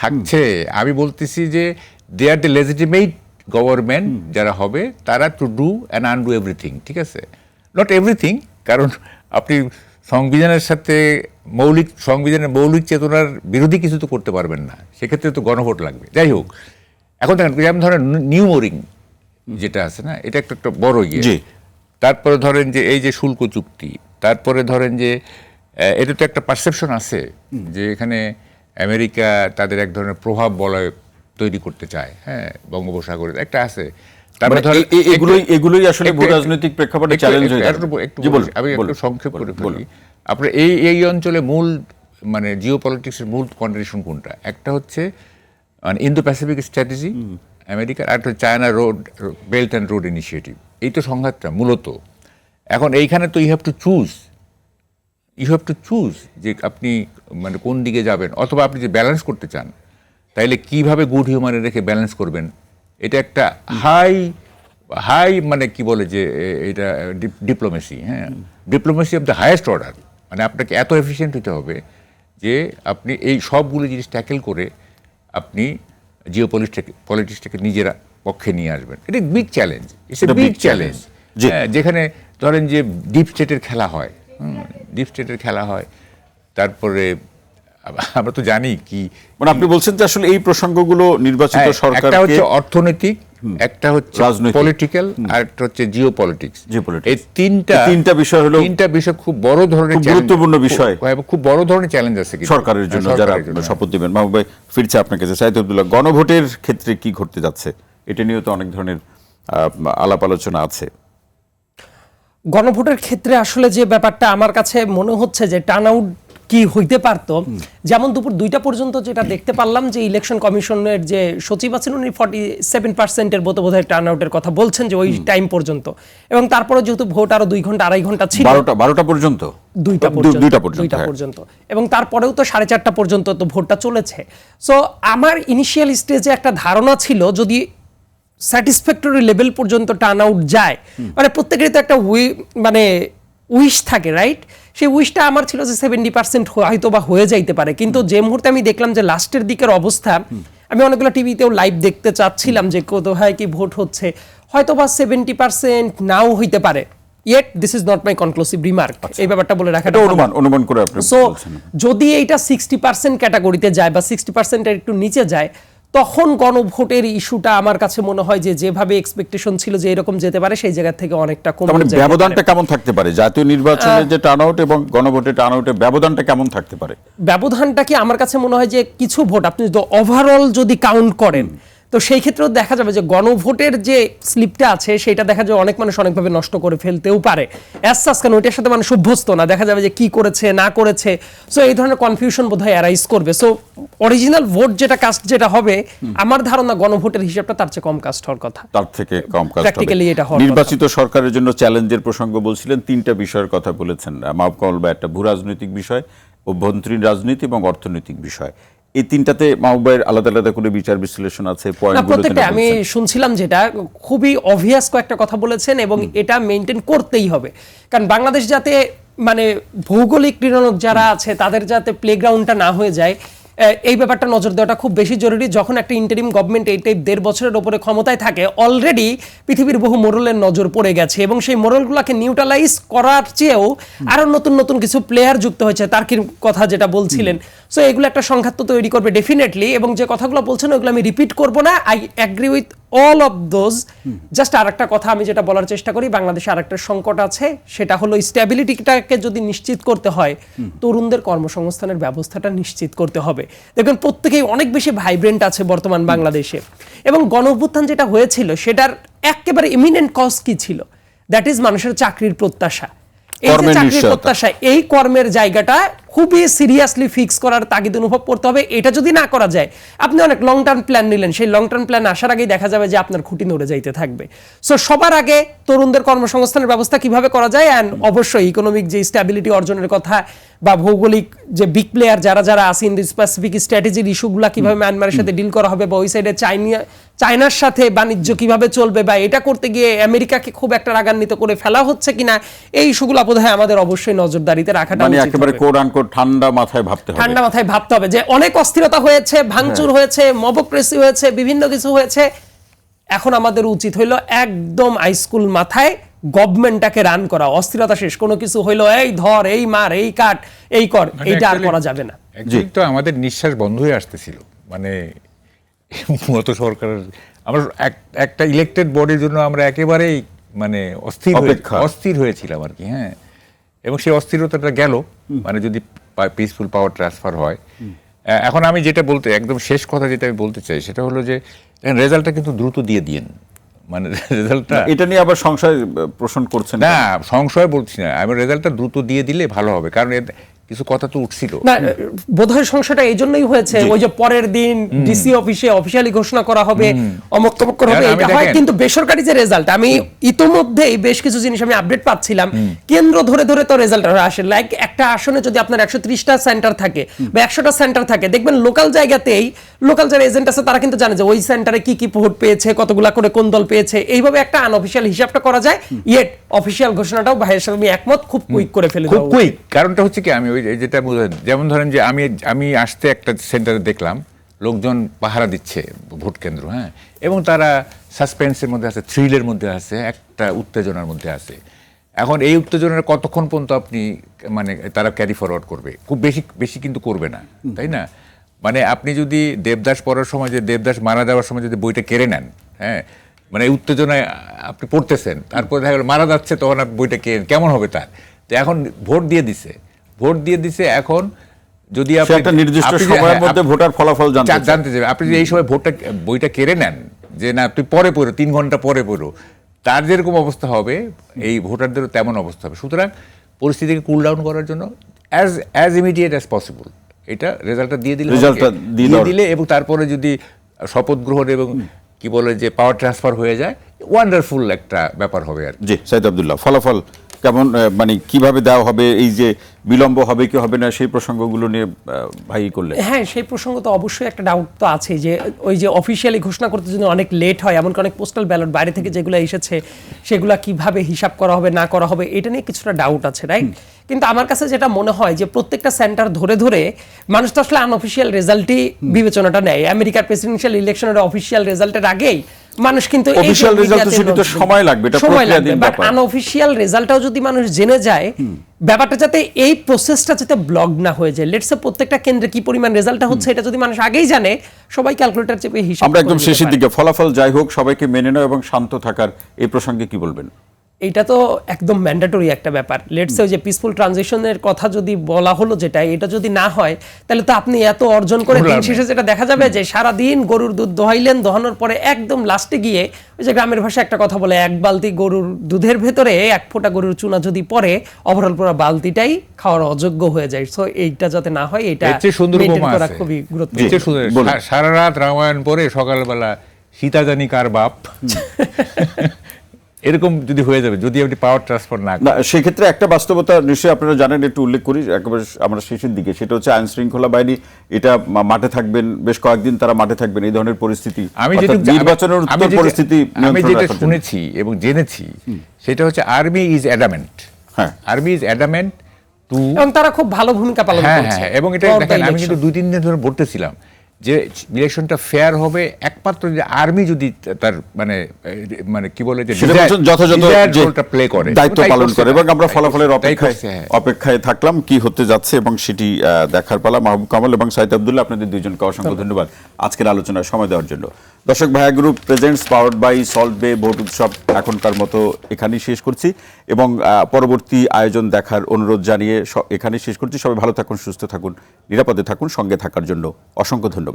থাকছে। আমি বলতেছি যে দে আর দ্য লেজিটিমেট গভর্নমেন্ট যারা হবে তারা to do and undo everything, ঠিক আছে, নট এভরিথিং, কারণ আপনি সংবিধানের সাথে সংবিধানের মৌলিক চেতনার বিরোধী কিছু তো করতে পারবেন না, সেক্ষেত্রে তো গণভোট লাগবে। যাই হোক, এখন দেখেন যেমন ধরেন নিউমোরিং যেটা আছে না, এটা একটা বড় ইয়ে। তারপরে ধরেন যে এই যে শুল্ক চুক্তি, তারপরে ধরেন যে এটা তো একটা পারসেপশন আছে যে এখানে আমেরিকা তাদের এক ধরনের প্রভাব বলয় তৈরি করতে চায়, হ্যাঁ, বঙ্গোপসাগরে একটা আছে। তারপরে ধরেন এগুলোই আসলে ভূরাজনৈতিক প্রেক্ষাপটে চ্যালেঞ্জ হয়ে যাবে। আমি একটু সংক্ষেপ করে বলি। আপনার এই অঞ্চলে মূল মানে জিওপলিটিক্সের মূল কন্ট্রিবিউশন কোনটা? একটা হচ্ছে মানে ইন্দো প্যাসিফিক স্ট্র্যাটেজি আমেরিকার, আর একটা China belt and road initiative. এই তো সংঘাতটা মূলত। এখন এইখানে তো ইউ হ্যাভ টু চুজ যে আপনি মানে কোন দিকে যাবেন, অথবা আপনি যে ব্যালেন্স করতে চান তাইলে কিভাবে গুড হিউম্যানে রেখে ব্যালেন্স করবেন। এটা একটা হাই মানে কি বলে যে এটা ডিপ্লোমেসি, হ্যাঁ, diplomacy of the highest order. মানে আপনাকে এত এফিশিয়েন্ট হতে হবে যে আপনি এই সবগুলো জিনিস ট্যাকেল করে আপনি পলিটিক্সটাকে নিজের পক্ষে নিয়ে আসবেন। এটা big challenge, it's a big challenge. যেখানে ধরেন যে ডিপ স্টেটের খেলা হয়, তারপরে আমরা তো জানি কি মানে আপনি বলছেন যে আসলে এই প্রসঙ্গগুলো নির্বাচিত সরকার, একটা হচ্ছে অর্থনৈতিক, একটা হচ্ছে পলিটিক্যাল, আর একটা হচ্ছে জিওপলিটিক্স। এই তিনটা বিষয় খুব বড় ধরনের গুরুত্বপূর্ণ বিষয়, খুব বড় ধরনের চ্যালেঞ্জ আছে সরকারের জন্য যারা শপথ দিবেন। মাহবুব ভাই, ফিরছে আপনার কাছে। সাইদ আব্দুল্লাহ, গণভোটের ক্ষেত্রে কি ঘটতে যাচ্ছে এটা নিয়েও তো অনেক ধরনের আলাপ আলোচনা আছে। গণভোটের ক্ষেত্রে আসলে যে ব্যাপারটা আমার কাছে মনে হচ্ছে যে টার্ন আউট কি হইতে পারতো, যেমন দুপুর 2টা পর্যন্ত যেটা দেখতে পারলাম যে ইলেকশন কমিশনের যে সচিব আছেন উনি 47% বোধহয় টার্ন আউটের কথা বলছেন যে ওই টাইম পর্যন্ত, এবং তারপরে যেহেতু ভোট আরো 2 ঘন্টা 2.5 ঘন্টা ছিল, 12টা পর্যন্ত, 2টা পর্যন্ত, এবং তারপরেও তো 4:30 পর্যন্ত তো ভোটটা চলেছে। সো আমার ইনিশিয়াল স্টেজে একটা ধারণা ছিল যদি স্যাটিসফ্যাক্টরি লেভেল পর্যন্ত টার্ন আউট যায়, মানে প্রত্যেকেরই তো একটা উইশ থাকে, রাইট? সেই উইশটা আমার ছিল যে 70% হয়তো বা হয়ে যাইতে পারে, কিন্তু যে মুহূর্তে আমি দেখলাম যে লাস্টের দিকের অবস্থা, আমি অনেকগুলো টিভিতেও লাইভ দেখতে চাচ্ছিলাম যে কোথায় কি ভোট হচ্ছে, হয়তো বা 70% নাও হইতে পারে। Yet this is not my conclusive remark. এই ব্যাপারটা বলে রাখাটা অনুমান করে আপনি বলছেন। যদি এইটা 60% ক্যাটাগরিতে যায় বা 60% এর একটু নিচে যায়, তখন গণভোটের ইস্যুটা আমার কাছে মনে হয় যে যেভাবে এক্সপেকটেশন ছিল যে এরকম যেতে পারে সেই জায়গা থেকে অনেকটা কমে যাবে। ব্যবধানটা কেমন থাকতে পারে জাতীয় নির্বাচনের যে টার্নআউট এবং গণভোটের টার্নআউটের ব্যবধানটা কেমন থাকতে পারে? ব্যবধানটা কি আমার কাছে মনে হয় যে কিছু ভোট আপনি যদি ওভারঅল যদি কাউন্ট করেন, তো সেই ক্ষেত্রেও দেখা যাবে যে গণভোটের যে স্লিপটা আছে সেটা দেখা যায় অনেক মানুষ অনেকভাবে নষ্ট করে ফেলতেও পারে। অ্যাসাস কেন ওইটার সাথে মানুষ অভ্যস্ত না, দেখা যাবে যে কি করেছে না করেছে, সো এই ধরনের কনফিউশন বোধহয় অ্যারাইজ করবে। সো অরিজিনাল ভোট যেটা কাস্ট যেটা হবে, আমার ধারণা গণভোটের হিসাবটা তার চেয়ে কম কাস্ট হওয়ার কথা, তার থেকে কম কাস্ট প্র্যাকটিক্যালি এটা হওয়ার। নির্বাচিত সরকারের জন্য চ্যালেঞ্জের প্রসঙ্গ বলছিলেন, 3টা বিষয়ের কথা বলেছেন মাহবুব কামাল ভাই। একটা ভূরাজনৈতিক বিষয়, অভ্যন্তরীণ রাজনীতি এবং অর্থনৈতিক বিষয়। এই তিনটাতে মাহবুব ভাইয়ের আলাদা আলাদা করে বিচার বিশ্লেষণ আছে, প্রত্যেকটা আমি শুনছিলাম যেটা খুবই অবভিয়াস কয়েকটা কথা বলেছেন, এবং এটা মেনটেন করতেই হবে। কারণ বাংলাদেশ যাতে মানে ভৌগোলিক ক্রীড়নক যারা আছে তাদের যাতে প্লেগ্রাউন্ডটা না হয়ে যায়, এই ব্যাপারটা নজর দেওয়াটা খুব বেশি জরুরি। যখন একটা ইন্টারিম গভর্নমেন্ট এই টাইপ 1.5 বছরের উপরে ক্ষমতায় থাকে, অলরেডি পৃথিবীর বহু মোরালের নজর পড়ে গেছে, এবং সেই মোরালগুলোকে নিউট্রালাইজ করার চেয়েও আরো নতুন নতুন কিছু প্লেয়ার যুক্ত হয়েছে, তার্কির কথা যেটা বলছিলেন। সো এগুলো একটা সংঘাত তো তৈরি করবে ডেফিনেটলি, এবং যে কথাগুলো বলছেন ওগুলো আমি রিপিট করব না। I agree with all of those. Just আরেকটা কথা আমি যেটা বলার চেষ্টা করি, বাংলাদেশে আরেকটা সংকট আছে, সেটা হলো স্ট্যাবিলিটিটাকে যদি নিশ্চিত করতে হয়, তরুণদের কর্মসংস্থানের ব্যবস্থাটা নিশ্চিত করতে হবে। দেখবেন প্রত্যেকেই অনেক বেশি ভাইব্রেন্ট আছে বর্তমান বাংলাদেশে, এবং গণঅভ্যুত্থান যেটা হয়েছিল সেটার একেবারে ইমিনেন্ট কজ কি ছিল? দ্যাট ইজ মানুষের চাকরির প্রত্যাশা। এই যে চাকরির প্রত্যাশা, এই কর্মের জায়গাটা খুবই সিরিয়াসলি ফিক্স করার তাগিদ অনুভব করতে হবে। এটা যদি না করা যায়, আপনি অনেক লং টার্ম প্ল্যান নিলেন, সেই লং টার্ম প্ল্যান আসার আগেই দেখা যাবে যে আপনার খুঁটি নড়ে যাইতে থাকবে। সো সবার আগে তরুণদের কর্মসংস্থানের ব্যবস্থা কিভাবে করা যায়, অ্যান্ড অবশ্যই ইকোনমিক যে স্ট্যাবিলিটি অর্জনের কথা বা ভৌগোলিক যে বিগ প্লেয়ার যারা যারা আছে ইন দি স্পেসিফিক স্ট্র্যাটেজির ইস্যুগুলো কিভাবে মায়ানমারের সাথে ডিল করা হবে, বা ওই সাইডে চায়নার সাথে বাণিজ্য কিভাবে চলবে, বা এটা করতে গিয়ে আমেরিকাকে খুব একটা রাগান্বিত করে ফেলা হচ্ছে কিনা, এই ইস্যুগুলো বোধহয় আমাদের অবশ্যই নজরদারিতে রাখাটা মানে উচিত একেবারে হবে। কোড আনকোড ঠান্ডা মাথায় ভাবতে হবে। ঠান্ডা মাথায় ভাবতে হবে যে অনেক অস্থিরতা হয়েছে, ভাঙচুর হয়েছে, মবক্রেসি হয়েছে, বিভিন্ন কিছু হয়েছে। এখন আমাদের উচিত হইলো একদম হাইস্কুল মাথায় গভর্নমেন্টটাকে রান করা। অস্থিরতা শেষ, কোনো কিছু হইলো এই ধর, এই মার, এই কাট, এই কর, এইটা আর করা যাবে না। একদিক তো আমাদের নিঃশ্বাস বন্ধ হয়ে আসতেছিল, মানে মতো সরকারের আমরা একটা ইলেক্টেড বডির জন্য আমরা একেবারেই মানে অস্থির হয়েছিলাম আর কি। হ্যাঁ, এবং সেই অস্থিরতাটা গেল, মানে যদি পিসফুল পাওয়ার ট্রান্সফার হয়। এখন আমি যেটা একদম শেষ কথা যেটা আমি বলতে চাই সেটা হলো যে রেজাল্টটা কিন্তু দ্রুত দিয়ে দিন, মানে রেজাল্টটা, এটা নিয়ে আবার সংশয় পোষণ করছেন না সংশয় বলছি না আমি, রেজাল্টটা দ্রুত দিয়ে দিলে ভালো হবে, কারণ কিছু কথা তো উঠছিল না, বোধহয় সংশয়টা এই জন্যই হয়েছে, ওই যে পরের দিন ডিসি অফিসে অফিসিয়ালি ঘোষণা করা হবে, অমুক তমুক করা হবে, এটা হয়। কিন্তু বেসরকারি যে রেজাল্ট, আমি ইতোমধ্যেই বেশ কিছু জিনিস আমি আপডেট পাচ্ছিলাম, কেন্দ্র ধরে ধরে তো রেজাল্ট আসে। লাইক একটা আসনে যদি আপনার 130টা সেন্টার থাকে বা 100টা সেন্টার থাকে, দেখবেন লোকাল জায়গাতেই লোকাল যারা এজেন্ট আছে তারা কিন্তু জানে যে ওই সেন্টারে কি কি ভোট পেয়েছে, কতগুলা করে কোন দল পেয়েছে, এইভাবে একটা আনঅফিসিয়াল হিসাবটা করা যায়। ইয়েট অফিসিয়াল ঘোষণাটাও ভাইয়ের সাথে আমি একমত, খুব কুইক করে ফেলে খুব কুইক। কারণটা হচ্ছে কি, আমি ওই যেটা যেমন ধরেন যে আমি আসতে একটা সেন্টারে দেখলাম লোকজন পাহারা দিচ্ছে ভোট কেন্দ্র, হ্যাঁ, এবং তারা সাসপেন্সের মধ্যে আছে, থ্রিলের মধ্যে আছে, একটা উত্তেজনার মধ্যে আছে। এখন এই উত্তেজনার কতক্ষণ পর্যন্ত আপনি মানে তারা ক্যারি ফরওয়ার্ড করবে? খুব বেশি কিন্তু করবে না, তাই না? মানে আপনি যদি দেবদাস পড়ার সময়, যে দেবদাস মারা যাওয়ার সময় যদি বইটা কেড়ে নেন, হ্যাঁ, মানে উত্তেজনায় আপনি পড়তেছেন, তারপরে দেখা গেল মারা যাচ্ছে, তখন আপনি বইটা কেমন হবে তার? তো এখন ভোট দিয়ে দিছে, এখন যদি আপনি একটা নির্দিষ্ট সময়ের মধ্যে ভোটার ফলাফল জানতে চাইবে, আপনি যদি এই সময় বইটা কেড়ে নেন, যে না তুই পরে পড়ো, 3 ঘন্টা পরে পড়ো, তার যেরকম অবস্থা হবে এই ভোটারদেরও তেমন অবস্থা হবে। সুতরাং পরিস্থিতিকে কুল ডাউন করার জন্য অ্যাজ ইমিডিয়েট অ্যাজ পসিবল এটা রেজাল্টটা দিয়ে দিলে এবং তারপরে যদি শপথ গ্রহণ এবং কি বলে যে পাওয়ার ট্রান্সফার হয়ে যায়, ওয়ান্ডারফুল একটা ব্যাপার হবে আর কি। জি, সাইদ আব্দুল্লাহ, ফলাফল কেমন, মানে কিভাবে দেওয়া হবে, এই যে বিলম্ব হবে কি হবে না, সেই প্রসঙ্গগুলো নিয়ে ভাই করলে। হ্যাঁ, সেই প্রসঙ্গ তো অবশ্যই একটা ডাউট তো আছে, যে ওই যে অফিসিয়ালি ঘোষণা করতে যদি অনেক লেট হয়, এমনকি অনেক পোস্টাল ব্যালট বাইরে থেকে যেগুলো এসেছে সেগুলা কিভাবে হিসাব করা হবে না করা হবে, এটা নিয়ে কিছুটা ডাউট আছে, রাইট? কিন্তু আমার কাছে যেটা মনে হয় যে প্রত্যেকটা সেন্টার ধরে ধরে মানুষ তো আসলে আনঅফিসিয়াল রেজাল্টই বিবেচনাটা নেয়। আমেরিকার প্রেসিডেন্সিয়াল ইলেকশনের অফিসিয়াল রেজাল্টের আগেই মানুষ কিন্তু অফিশিয়াল রেজাল্ট তো সেটা তো সময় লাগবে, এটা প্রক্রিয়াধীন বাট ব্যাপার। আনঅফিসিয়াল রেজাল্টটাও যদি মানুষ জেনে যায়, ব্যাপারটা যাতে এই প্রসেসটা যাতে ব্লক না হয়ে যায়, লেটস সে প্রত্যেকটা কেন্দ্রে কি পরিমাণ রেজাল্টটা হচ্ছে এটা যদি মানুষ আগেই জানে, সবাই ক্যালকুলেটর চেপে হিসাব। আমরা একদম শেষের দিকে, ফলাফল যাই হোক সবাইকে মেনে নেওয়া এবং শান্ত থাকার, এই প্রসঙ্গে কি বলবেন? এটা তো একদম ম্যান্ডেটরি একটা ব্যাপার। লেটস সে যে পিসফুল ট্রানজিশনের কথা যদি বলা হলো, যেটা এটা যদি না হয়, তাহলে তো আপনি এত অর্জন করে দিন শেষে যেটা দেখা যাবে যে সারা দিন গরুর দুধ দোহাইলেন, দোহানোর পরে একদম লাস্টে গিয়ে ওই যে গ্রামের ভাষায় একটা কথা বলে, এক বালতি গরুর দুধের ভেতরে 1 ফোঁটা গরুর চুনা যদি পড়ে, ওভারঅল পুরো বালতিটাই খাওয়ার অযোগ্য হয়ে যায়। সো এইটা যাতে না হয়, এটা মেইনটেইন করা খুবই গুরুত্বপূর্ণ। সারা রাত রামায়ণ পড়ে সকালবেলা সীতা জানি কার বাপ, এরকম যদি হয়ে যাবে, যদি আপনি পাওয়ার ট্রান্সফার না করেন। সেক্ষেত্রে একটা বাস্তবতা নিশ্চয়ই আপনারা জানেন, একটু উল্লেখ করি একেবারে আমরা শেষের দিকে, সেটা হচ্ছে আইন শৃঙ্খলা বাহিনী এটা মাঠে থাকবেন, বেশ কয়েকদিন তারা মাঠে থাকবেন এই ধরনের পরিস্থিতি, নির্বাচনের পরিস্থিতি। আমি যেটা শুনেছি এবং জেনেছি সেটা হচ্ছে army is adamant, army is adamant to, এবং তারা খুব ভালো ভূমিকা পালন করছে। হ্যাঁ, এবং এটা দেখেন, আমি কিন্তু 2-3 দিন ধরে বলতেছিলাম যে ইলেকশনটা ফেয়ার হবে একমাত্র যে আর্মি যদি তার মানে কি বলে যে যথাযথ প্লে করে, দায়িত্ব পালন করে। এবং আমরা ফলাফলের অপেক্ষায় থাকলাম কি হতে যাচ্ছে, এবং সেটি দেখার পালা। মাহবুব কামাল এবং সাইদ আব্দুল্লাহ, আপনাদের দুইজনকে অসংখ্য ধন্যবাদ আজকের আলোচনায় সময় দেওয়ার জন্য। দর্শক, via group presents powered by salt বে ভোট উৎসব এখনকার মতো এখানেই শেষ করছি, এবং পরবর্তী আয়োজন দেখার অনুরোধ জানিয়ে এখানেই শেষ করছি। সবাই ভালো থাকুন, সুস্থ থাকুন, নিরাপদে থাকুন। সঙ্গে থাকার জন্য অসংখ্য ধন্যবাদ।